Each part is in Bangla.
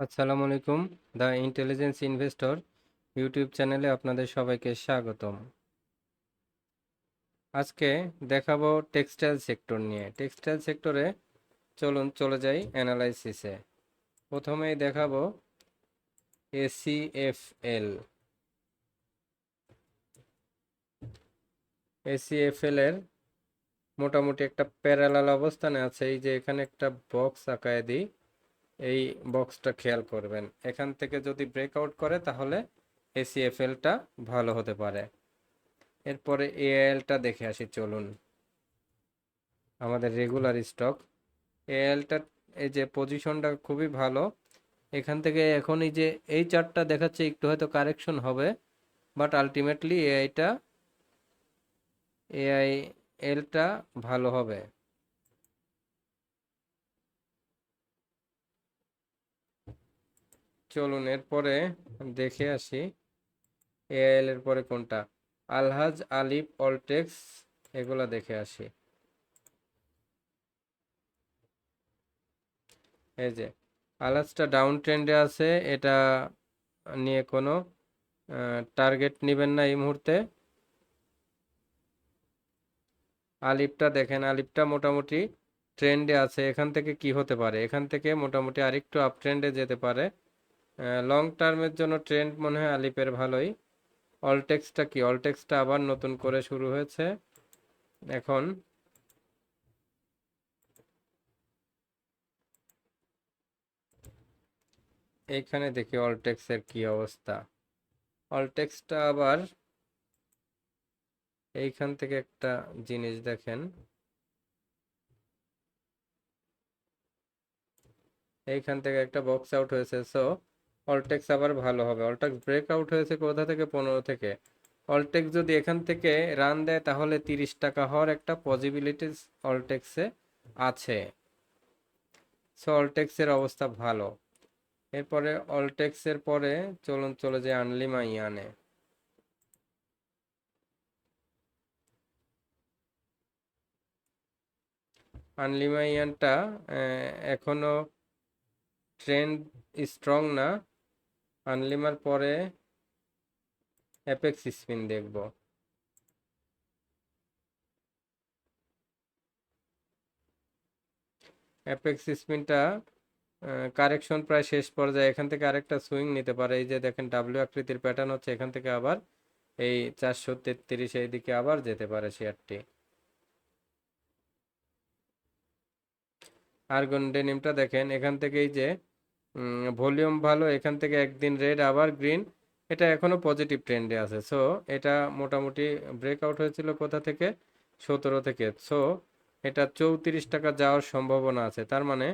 আসসালামু আলাইকুম। দ্য ইন্টেলিজেন্স ইনভেস্টর ইউটিউব চ্যানেলে আপনাদের সবাইকে স্বাগতম। আজকে দেখাবো টেক্সটাইল সেক্টর নিয়ে। টেক্সটাইল সেক্টরে চলুন চলে যাই অ্যানালাইসিসে। প্রথমেই দেখাবো এসিএফএল। এসিএফএল এর মোটামুটি একটা প্যারালাল অবস্থানে আছে। এই যে এখানে একটা বক্স আঁকায় দিই, এই বক্সটা খেয়াল করবেন। এখান থেকে যদি ব্রেকআউট করে তাহলে এসিএফএলটা ভালো হতে পারে। এরপরে এআইএলটা দেখে আসি চলুন। আমাদের রেগুলার স্টক এআইএলটা, এই যে পজিশনটা খুবই ভালো। এখান থেকে এখন এই যে এই চার্টটা দেখাচ্ছে একটু হয়তো কারেকশন হবে, বাট আলটিমেটলি এআইএলটা ভালো হবে। চলুন এরপরে দেখে আসি এআইএল এর পরে কোনটা। আলহাজ, আলিফ, অলটেক্স, এগুলা দেখে আসি। এই যে আলহাজটা ডাউন ট্রেন্ডে আছে, এটা নিয়ে কোনো টার্গেট নেবেন না এই মুহূর্তে। আলিফটা দেখেন, আলিফটা মোটামুটি ট্রেন্ডে আছে। এখান থেকে কি হতে পারে, এখান থেকে মোটামুটি আরেকটু আপ ট্রেন্ডে যেতে পারে। লং টার্মের জন্য ট্রেন্ড মনে হয় আলিফের ভালোই। অলটেক্সটা কি, অলটেক্সটা আবার নতুন করে শুরু হয়েছে এখন। এইখানে দেখি অলটেক্সের কি অবস্থা। অলটেক্সটা আবার এইখান থেকে একটা জিনিস দেখেন, এইখান থেকে একটা বক্স আউট হয়েছে। সো অলটেক্স আবার ভালো হবে। অলটেক্স ব্রেক আউট হয়েছে কোথা থেকে, 15 থেকে। অলটেক্স যদি এখান থেকে রান দেয় তাহলে 30 টাকা হওয়ার একটা পসিবিলিটিস অলটেক্সে আছে। সো অলটেক্সের অবস্থা ভালো। এরপরে অলটেক্সের পরে চলুন চলে যায় আনলিমা ইয়ানে। আনলিমা ইয়ানটা এখনো ট্রেন্ড স্ট্রং না। আনলিমার পরে অ্যাপেক্স স্পিন দেখব। অ্যাপেক্স স্পিনটা কারেকশন প্রায় শেষ পর্যায়ে, এখান থেকে আরেকটা সুইং নিতে পারে। এই যে দেখেন ডাব্লিউ আকৃতির প্যাটার্ন হচ্ছে, এখান থেকে আবার এই 433 এই দিকে আবার যেতে পারে শেয়ারটি। আর্গন ডেনিমটা দেখেন, এখান থেকে এই যে ভলিউম ভালো, এখান থেকে একদিন রেড আবার গ্রিন, এটা এখনো পজিটিভ ট্রেন্ডে আছে। সো এটা মোটামুটি ব্রেকআউট হয়েছিল কোথা থেকে, 17 থেকে। সো এটা 34 টাকা যাওয়ার সম্ভাবনা আছে। তার মানে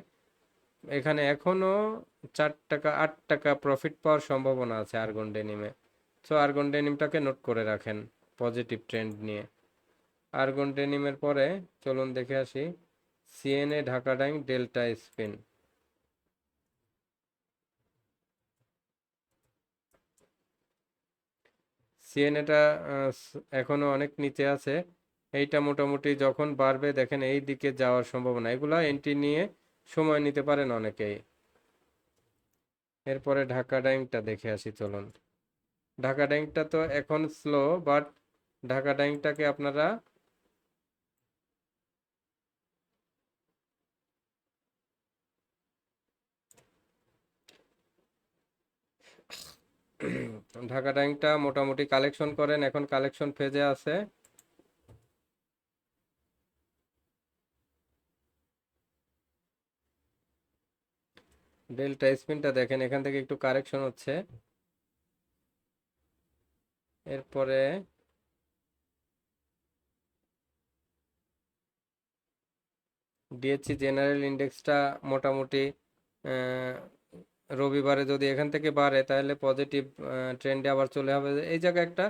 এখানে এখনো 4 টাকা 8 টাকা প্রফিট পাওয়ার সম্ভাবনা আছে আর্গন ডেনিমে। সো আর্গন ডেনিমটাকে নোট করে রাখেন পজিটিভ ট্রেন্ড নিয়ে। আর্গন ডেনিমের পরে চলুন দেখে আসি CNA, Dhaka dyeing, Delta spin. সিএনএটা এখনো অনেক নিচে আছে। এইটা মোটামুটি যখন বাড়বে দেখেন এই দিকে যাওয়ার সম্ভাবনা, এগুলা এন্ট্রি নিয়ে সময় নিতে পারেন অনেকেই। এরপরে ঢাকা ডাইংটা দেখে আসি চলুন। ঢাকা ডাইংটা তো এখন স্লো, বাট ঢাকা ডাইংটাকে আপনারা ঢাকা ডাইংটা মোটামুটি কালেকশন করেন, এখন কালেকশন ফেজে আছে। ডেল্টা স্পিনটা দেখেন, এখান থেকে একটু কারেকশন হচ্ছে। এরপরে ডিএসসি জেনারেল ইন্ডেক্সটা মোটামুটি আহ, রবিবারে যদি এখান থেকে বাড়ে তাহলে পজিটিভ ট্রেন্ডে আবার চলে হবে। এই জায়গায় একটা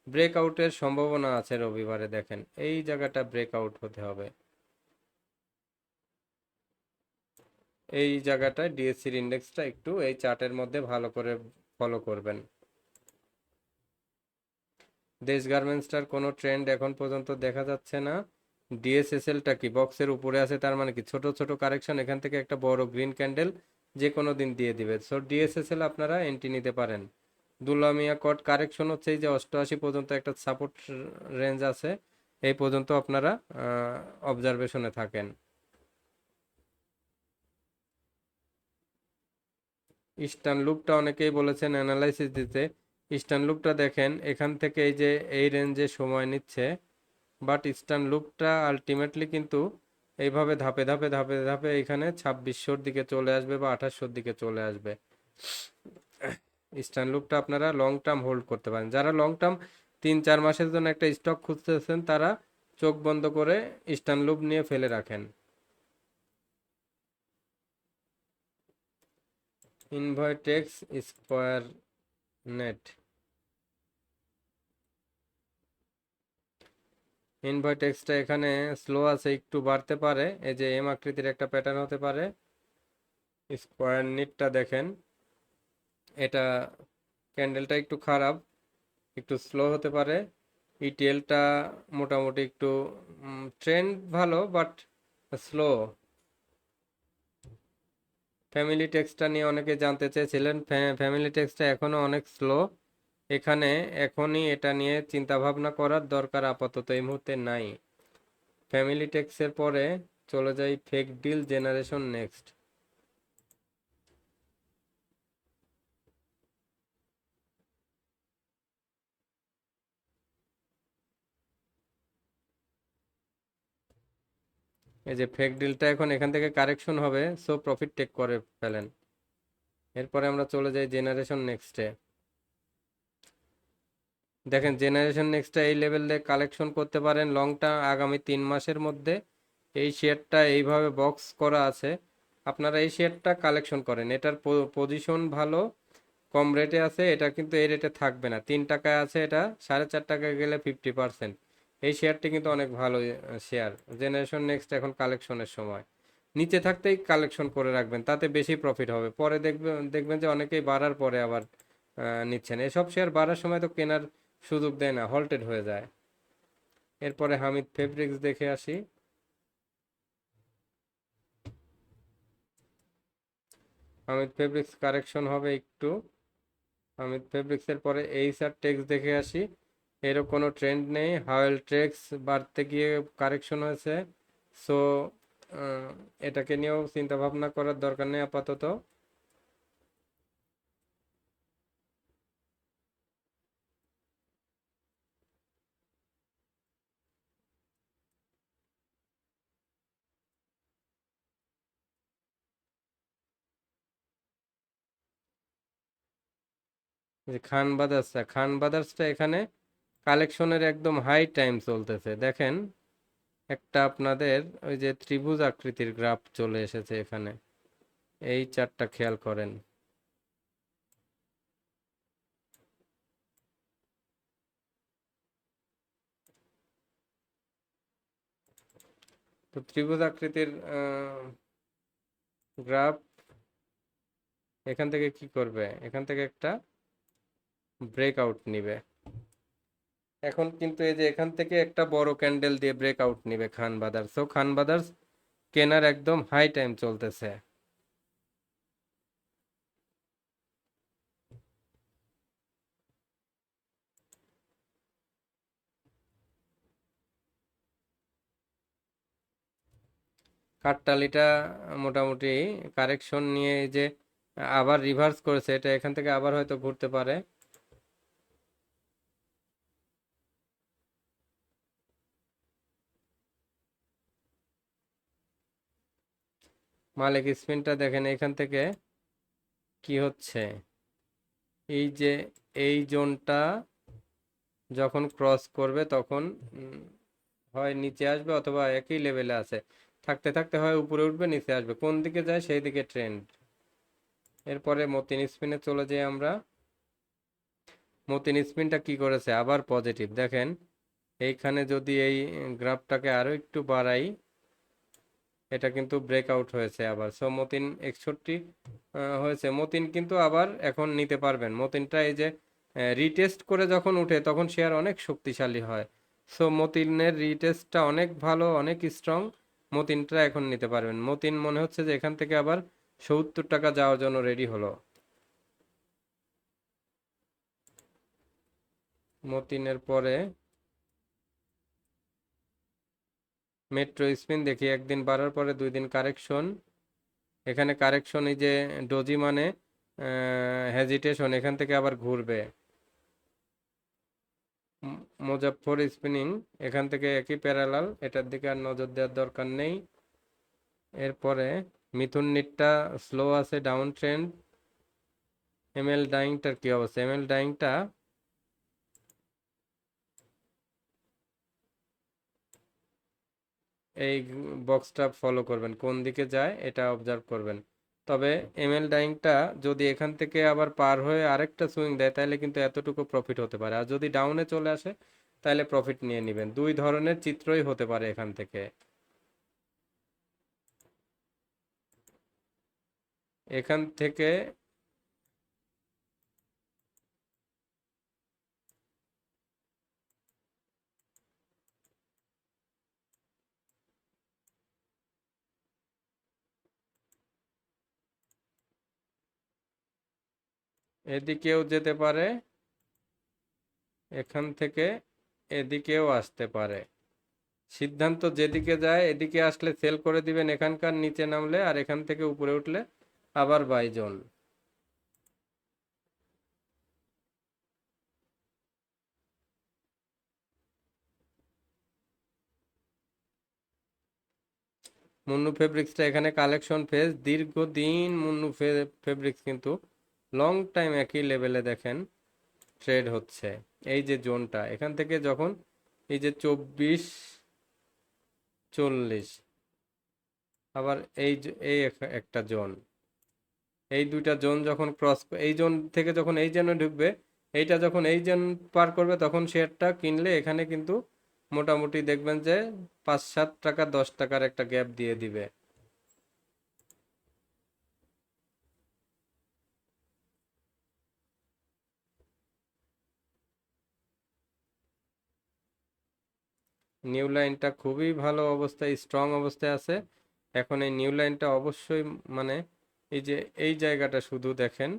ব্রেকআউটের সম্ভাবনা আছে রবিবারে, দেখেন এই জায়গাটা ব্রেকআউট হতে হবে। এই জায়গাটায় ডিএসসির ইন্ডেক্সটা একটু এই চার্টের মধ্যে ভালো করে ফলো করবেন। দেশ গার্মেন্টসটার কোনো ট্রেন্ড এখন পর্যন্ত দেখা যাচ্ছে না। ডিএসএসএলটা কি বক্সের উপরে আছে, তার মানে কি ছোট ছোট কারেকশন, এখান থেকে একটা বড় গ্রিন ক্যান্ডেল যে কোনো দিন দিয়ে দিবে। সো ডিএসএসএল আপনারা এন্ট্রি নিতে পারেন। দুলামিয়া কট কারেকশন হচ্ছে এই যে 88 পর্যন্ত একটা সাপোর্ট রেঞ্জ আছে, এই পর্যন্ত আপনারা অবজারভেশনে থাকেন। ইস্টার্ন লুপটা অনেকেই বলেছেন অ্যানালাইসিস দিতে। ইস্টার্ন লুপটা দেখেন এখান থেকে এই যে এই রেঞ্জে সময় নিচ্ছে, বাট ইস্টার্ন লুপটা আলটিমেটলি কিন্তু এইভাবে ধাপে ধাপে ধাপে ধাপে এখানে 2600-র দিকে চলে আসবে বা 2800-র দিকে চলে আসবে। ইস্টার্ন লুপটা আপনারা লং টার্ম হোল্ড করতে পারেন। যারা লং টার্ম 3-4 মাসের জন্য একটা স্টক খুঁজতেছেন তারা চোখ বন্ধ করে ইস্টার্ন লুপ নিয়ে ফেলে রাখেন। ইনভয়টেক্স স্কোয়ার নেট, ইনভয়টেক্সটা এখানে স্লো আছে, একটু বাড়তে পারে, এই যে এম আকৃতির একটা প্যাটার্ন হতে পারে। স্কোয়ার নেটটা দেখেন, এটা ক্যান্ডেলটা একটু খারাপ, একটু স্লো হতে পারে। ইটিএলটা মোটামুটি একটু ট্রেন্ড ভালো বাট স্লো। ফ্যামিলি টেক্সটটা নিয়ে অনেকে জানতে চেয়েছিলেন, ফ্যামিলি টেক্সটটা এখনো অনেক স্লো। এখানে এখনই এটা নিয়ে চিন্তা ভাবনা করার দরকার আপাতত এই মুহূর্তে নাই। ফ্যামিলি টেক্সের পরে চলে যাই ফেক ডিল জেনারেশন নেক্সট। এই যে ফেক ডিলটা এখন এখান থেকে কারেকশন হবে, সো প্রফিট টেক করে ফেলেন। এরপরে আমরা চলে যাই জেনারেশন নেক্সটে। দেখেন জেনারেশন নেক্সটটা এই লেভেলে কালেকশন করতে পারেন লং টার্ম আগামী 3 মাসের মধ্যে। এই শেয়ারটা এইভাবে বক্স করা আছে, আপনারা এই শেয়ারটা কালেকশন করেন। এটার পজিশন ভালো, কম রেটে আছে, এটা কিন্তু এই রেটে থাকবে না। 3 টাকায় আছে, এটা 4.5 টাকায় গেলে 50%। এই শেয়ারটি কিন্তু অনেক ভালো শেয়ার। জেনারেশন নেক্সট এখন কালেকশনের সময়, নিচে থাকতেই কালেকশন করে রাখবেন, তাতে বেশি প্রফিট হবে। পরে দেখবেন দেখবেন যে অনেকেই বাড়ার পরে আবার নিচ্ছেন। এসব শেয়ার বাড়ার সময় তো কেনার সুযোগ দেয় না, হল্টেড হয়ে যায়। এরপরে হামিদ ফেব্রিক্স দেখে আসি। হামিদ ফেব্রিক্স কারেকশন হবে একটু। হামিদ ফেব্রিক্সের পরে এইচআর টেক্স দেখে আসি। এরও কোনো ট্রেন্ড নেই, হাওয়েল টেক্স বাড়তে গিয়ে কারেকশন হয়েছে। সো এটাকে নিয়েও চিন্তা ভাবনা করার দরকার নেই আপাতত। যে খান বাদার্সটা, খান বাদার্সটা এখানে কালেকশনের একদম হাই টাইম চলতেছে। দেখেন একটা আপনাদের ওই যে ত্রিভুজ আকৃতির গ্রাফ চলে এসেছে এখানে, এই চারটা খেয়াল করেন। তো ত্রিভুজ আকৃতির গ্রাফ এখান থেকে কি করবে, এখান থেকে একটা ব্রেকআউট নিবে। এখন কিন্তু এই যে এখান থেকে একটা বড় ক্যান্ডেল দিয়ে ব্রেকআউট নিবে খান বাদার্স। তো খান বাদার্স কেনার একদম হাই টাইম চলতেছে। কাঠটালিটা মোটামুটি কারেকশন নিয়ে এই যে আবার রিভার্স করেছে, এটা এখান থেকে আবার হয়তো ঘুরতে পারে। মালিক স্পিনটা দেখেন এখান থেকে কি হচ্ছে, এই যে এই জোনটা যখন ক্রস করবে তখন হয় নিচে আসবে অথবা একই লেভেলে আছে, থাকতে থাকতে হয় উপরে উঠবে নিচে আসবে, কোন দিকে যায় সেই দিকে ট্রেন্ড। এরপরে মতিন স্পিনে চলে যাই আমরা। মতিন স্পিনটা কি করেছে, আবার পজিটিভ। দেখেন এইখানে যদি এই গ্রাফটাকে আরো একটু বাড়াই, এটা কিন্তু ব্রেকআউট হয়েছে আবার। সো মতিন 61 হয়েছে। মতিন কিন্তু আবার এখন নিতে পারবেন। মতিনটা এই যে রিটেস্ট করে যখন উঠে তখন শেয়ার অনেক শক্তিশালী হয়। সো মতিনের রিটেস্টটা অনেক ভালো, অনেক স্ট্রং। মতিনটা এখন নিতে পারবেন। মতিন মনে হচ্ছে যে এখান থেকে আবার 70 টাকা যাওয়ার জন্য রেডি হলো। মতিনের পরে মেট্রো স্পিন দেখি, একদিন বাড়ার পরে 2 দিন কারেকশন। এখানে কারেকশন, এই যে ডোজি মানে হেজিটেশন, এখান থেকে আবার ঘুরবে। মুজাফফর স্পিনিং, এখান থেকে একই প্যারালাল, এটার দিকে আর নজর দেওয়ার দরকার নেই। এরপরে মিথুন নিটটা স্লো আছে, ডাউন ট্রেন্ড। এমএল ডাইংটার কি অবস্থা? এমএল ডাইংটা এই বক্সটা ফলো করবেন, কোন দিকে যায় এটা অবজার্ভ করবেন। তবে এমএল ডাইংটা যদি এখান থেকে আবার পার হয়ে আরেকটা সুইং দেয়, তাহলে কিন্তু এতটুকু প্রফিট হতে পারে, আর যদি ডাউনে চলে আসে তাহলে প্রফিট নিয়ে নেবেন। দুই ধরনের চিত্রই হতে পারে এখান থেকে। এখান থেকে এদিকেও যেতে পারে, এখান থেকে এদিকেও আসতে পারে। সিদ্ধান্ত যেদিকে যায়, এদিকে আসলে সেল করে দিবেন এখানকার, নিচে নামলে, আর এখান থেকে উপরে উঠলে আবার বাই জোন। মুন্নু ফেব্রিক্সটা এখানে কালেকশন ফেজ, দীর্ঘদিন মুন্নু ফেব্রিক্স কিন্তু লং টাইম একই লেভেলে দেখেন ট্রেড হচ্ছে। এই যে জোনটা, এখান থেকে যখন এই যে 24-40, আবার এই একটা জোন, এই দুইটা জোন যখন ক্রস, এই জোন থেকে যখন এই জোনে ঢুকবে, এইটা যখন এই জোন পার করবে, তখন শেয়ারটা কিনলে এখানে কিন্তু মোটামুটি দেখবেন যে 5-7 টাকা 10 টাকার একটা গ্যাপ দিয়ে দিবে। নিউ লাইনটা খুবই ভালো অবস্থায়, স্ট্রং অবস্থায় আছে। এখন এই নিউ লাইনটা অবশ্যই, মানে এই যে এই জায়গাটা শুধু দেখেন,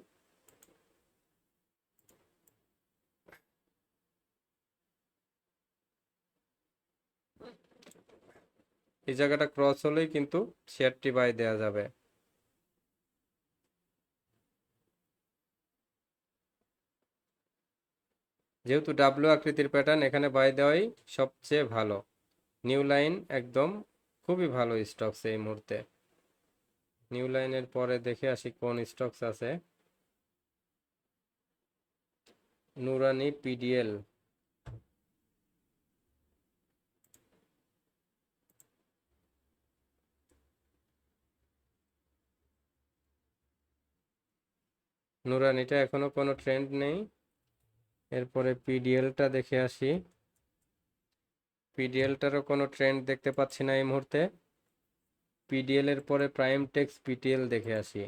এই জায়গাটা ক্রস হলেই কিন্তু শেয়ারটি বাই দেওয়া যাবে। যেহেতু ডাব্লিউ আকৃতির প্যাটার্ন, এখানে বাই দেওয়াই সবচেয়ে ভালো। নিউ লাইন একদম খুবই ভালো স্টকস এই মুহূর্তে। নিউ লাইনের পরে দেখে আসি কোন স্টকস আছে। নুরানি পিডিএল, নুরানিটা এখনো কোনো ট্রেন্ড নেই। এরপরে পিডিএলটা দেখে আসি, পিডিএলটারও কোনো ট্রেন্ড দেখতে পাচ্ছি না এই মুহূর্তে। পিডিএল এর পরে প্রাইম টেক্স পিটিএল দেখে আসি।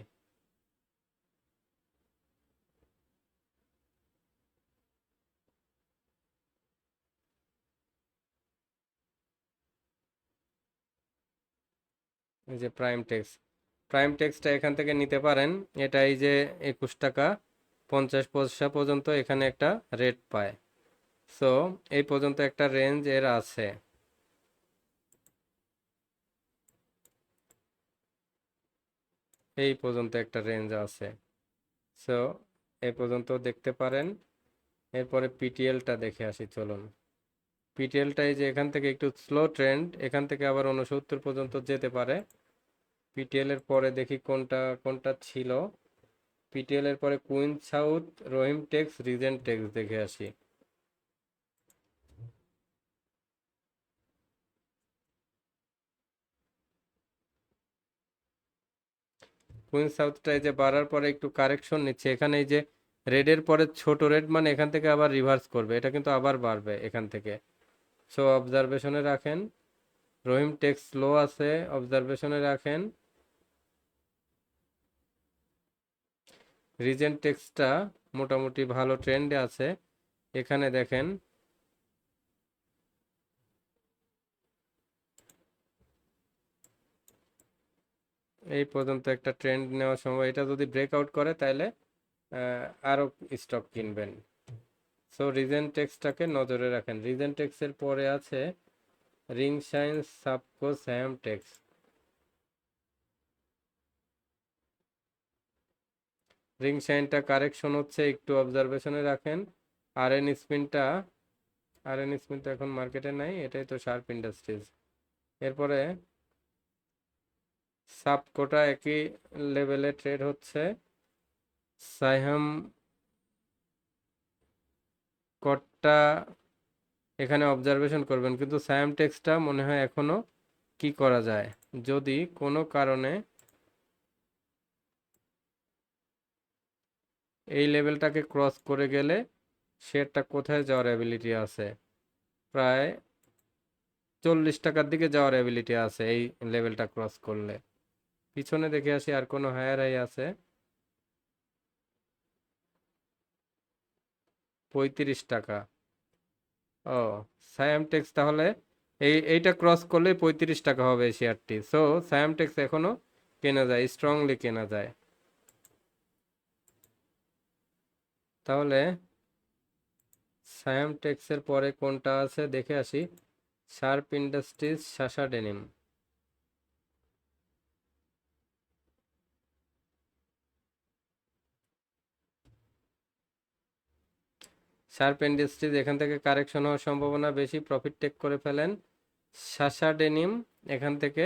এই যে প্রাইম টেক্স, প্রাইম টেক্সটা এখান থেকে নিতে পারেন। এটা এই যে 21 টাকা 50 পয়সা পর্যন্ত এখানে একটা রেট পায়। সো এই পর্যন্ত একটা রেঞ্জ এর আছে। এই পর্যন্ত একটা রেঞ্জ আছে। সো এই পর্যন্ত দেখতে পারেন। এরপরে পিটিএলটা দেখে আসি চলুন। পিটিএলটা এই যে এখান থেকে একটু স্লো ট্রেন্ড, এখান থেকে আবার 69 পর্যন্ত যেতে পারে। পিটিএল এর পরে দেখি কোনটা কোনটা ছিল। পিটিএল এর পরে কুইন সাউথ, রহিম টেক্স, রিজেন্ট টেক্স দেখে আসি। কুইন সাউথটা এই যে বাড়ার পরে একটু কারেকশন নিচ্ছে, এখানে এই যে রেডের পরে ছোট রেড, মানে এখান থেকে আবার রিভার্স করবে, এটা কিন্তু আবার বাড়বে এখান থেকে। সো অবজারভেশনে রাখেন। রহিম টেক্স স্লো আছে, অবজারভেশনে রাখেন। রিজেন্ট টেক্সটা মোটামুটি ভালো ট্রেন্ডে আছে। এখানে দেখেন এই পর্যন্ত একটা ট্রেন্ড নেওয়া সম্ভব। এটা যদি ব্রেকআউট করে তাহলে আরও স্টক কিনবেন। সো রিজেন্টেক্সটাকে নজরে রাখেন। রিজেন্টেক্সের পরে আছে রিং সায়েন্স, সাবকো, স্যামটেক্স। রিং সাইনটা কারেকশন হচ্ছে, একটু অবজারভেশনে রাখেন। আর এন স্পিনটা এখন মার্কেটে নাই, এটাই তো শার্প ইন্ডাস্ট্রিজ। এরপরে সাবকোটা একই লেভেলে ট্রেড হচ্ছে। সাইহাম কটটা এখানে অবজারভেশন করবেন, কিন্তু সায়ামটেক্সটা মনে হয় এখনো কি করা যায়, যদি কোনো কারণে এই লেভেলটাকে ক্রস করে গেলে শেয়ারটা কোথায় যাওয়ার অ্যাবিলিটি আছে, প্রায় 40 টাকার দিকে যাওয়ার অ্যাবিলিটি আছে এই লেভেলটা ক্রস করলে। পিছনে দেখে আসি আর কোনো হায়ার হাই আছে। 35 টাকা। ও, সায়ামটেক্স তাহলে এইটা ক্রস করলে 35 টাকা হবে এই শেয়ারটি। সো সায়ামটেক্স এখনো কেনা যায়, স্ট্রংলি কেনা যায়। তাহলে সায়ামটেক্সের পরে কোনটা আছে দেখে আসি। Sharp industries, শাসা denim. Sharp industries এখান থেকে কারেকশন হওয়ার সম্ভাবনা বেশি, প্রফিট টেক করে ফেলেন। শাসা ডেনিম এখান থেকে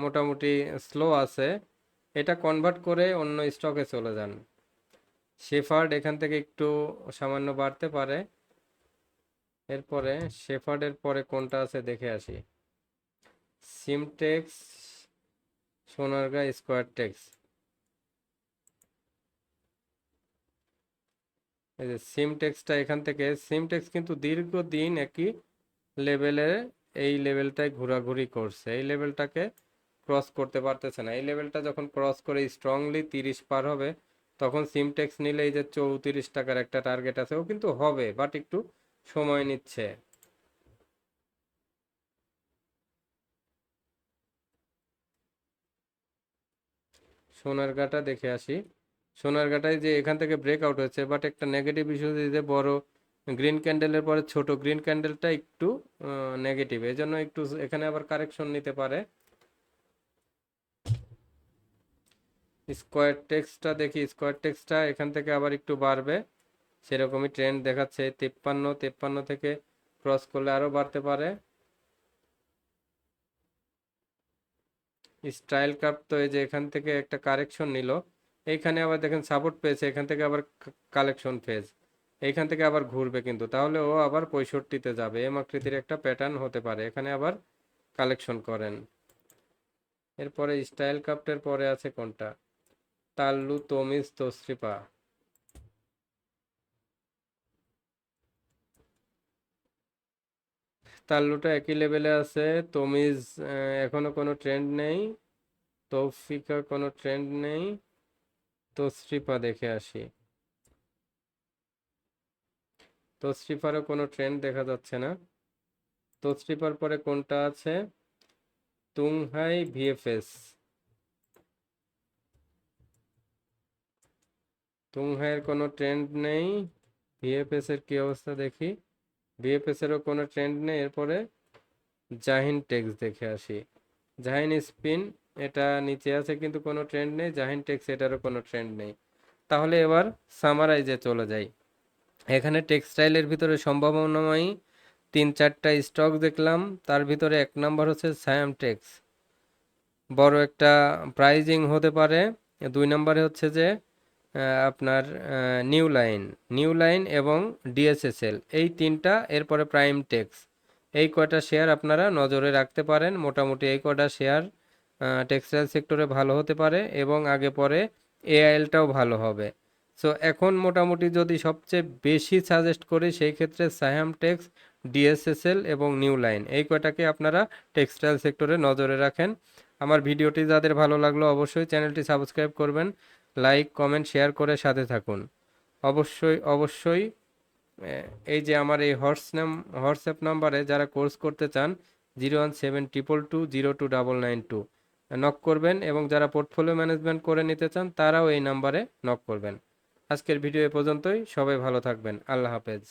মোটামুটি স্লো আছে, এটা কনভার্ট করে অন্য স্টকে চলে যান। শেফার্ড এখান থেকে একটু সামান্য বাড়তে পারে। এরপরে শেফার্ডের পরে কোনটা আছে দেখে আসি। সিমটেক্স, সোনারগাঁ, স্কোয়ারটেক্স। এই যে সিমটেক্সটা, এখান থেকে সিমটেক্স কিন্তু দীর্ঘদিন একই লেভেলে, এই লেভেলটায় ঘোরাঘুরি করছে, এই লেভেলটাকে ক্রস করতে পারতেছে না। এই লেভেলটা যখন ক্রস করে স্ট্রংলি 30 পার হবে, তখন সিমটেক্স নিলে এই যে 34 টাকার একটা টার্গেট আছে, ও কিন্তু হবে, বাট একটু সময় নিচ্ছে। সোনারগাঁটা দেখে আসি। সোনারগাঁটায় যে এখান থেকে ব্রেকআউট হয়েছে, বাট একটা নেগেটিভ ইস্যু, যে বড় গ্রিন ক্যান্ডেলের পরে ছোট গ্রিন ক্যান্ডেলটা একটু নেগেটিভ, এই জন্য একটু এখানে আবার কারেকশন নিতে পারে। স্কোয়ার টেক্সটা দেখি, স্কোয়ার টেক্সটা এখান থেকে আবার একটু বাড়বে, সেরকমই ট্রেন্ড দেখাচ্ছে। 53 থেকে ক্রস করলে আরও বাড়তে পারে। স্টাইল কাপ তো এই যে এখান থেকে একটা কারেকশন নিল, এইখানে আবার দেখেন সাপোর্ট পেয়েছে, এখান থেকে আবার কালেকশন ফেজ, এইখান থেকে আবার ঘুরবে, কিন্তু তাহলে ও আবার 65-তে যাবে, এম আকৃতির একটা প্যাটার্ন হতে পারে, এখানে আবার কালেকশন করেন। এরপরে স্টাইল কাপটার পরে আছে কোনটা, তাল্লু, তমিজ, তসরিপা। তাল্লুটা একই লেভেলে আছে। তমিজ এখনো কোনো ট্রেন্ড নেই। তৌফিকা কোনো ট্রেন্ড নেই। তসরিপা দেখে আসি। তসরিপারও কোনো ট্রেন্ড দেখা যাচ্ছে না। তসরিপার পরে কোনটা আছে, তুংহাই, ভিএফএস। তুংহাইয়ের কোনো ট্রেন্ড নেই। ভিএফএস এর কি অবস্থা দেখি, ভিএফএস এরও কোনো ট্রেন্ড নেই। এরপরে জাহিন টেক্স দেখে আসি। জাহিন স্পিন, এটা নিচে আছে কিন্তু কোনো ট্রেন্ড নেই। জাহিন টেক্স, এটারও কোনো ট্রেন্ড নেই। তাহলে এবার সামারাইজে চলে যাই। এখানে টেক্সটাইলের ভিতরে সম্ভাবনাময়ী 3-4টা স্টক দেখলাম, তার ভিতরে 1 নম্বর হচ্ছে সায়ামটেক্স, বড় একটা প্রাইজিং হতে পারে। 2 নম্বরে হচ্ছে যে আপনার নিউ লাইন এবং ডিএসএসএল, এই তিনটা। এরপরে প্রাইম টেক্স, এই কয়টা শেয়ার আপনারা নজরে রাখতে পারেন। মোটামুটি এই কয়টা শেয়ার টেক্সটাইল সেক্টরে ভালো হতে পারে, এবং আগে পরে এআইএলটাও ভালো হবে। সো এখন মোটামুটি যদি সবচেয়ে বেশি সাজেস্ট করি, সেই ক্ষেত্রে সায়াম টেক্স, ডিএসএসএল এবং নিউ লাইন, এই কয়টাকে আপনারা টেক্সটাইল সেক্টরে নজরে রাখেন। আমার ভিডিওটি যাদের ভালো লাগলো অবশ্যই চ্যানেলটি সাবস্ক্রাইব করবেন, লাইক, কমেন্ট, শেয়ার করে সাথে থাকুন। অবশ্যই অবশ্যই এই যে আমার এই হোয়াটসঅ্যাপ নাম্বারে যারা কোর্স করতে চান, 01722202992, নক করবেন, এবং যারা পোর্টফোলিও ম্যানেজমেন্ট করে নিতে চান তারাও এই নাম্বারে নক করবেন। আজকের ভিডিও এ পর্যন্তই, সবাই ভালো থাকবেন, আল্লাহ হাফেজ।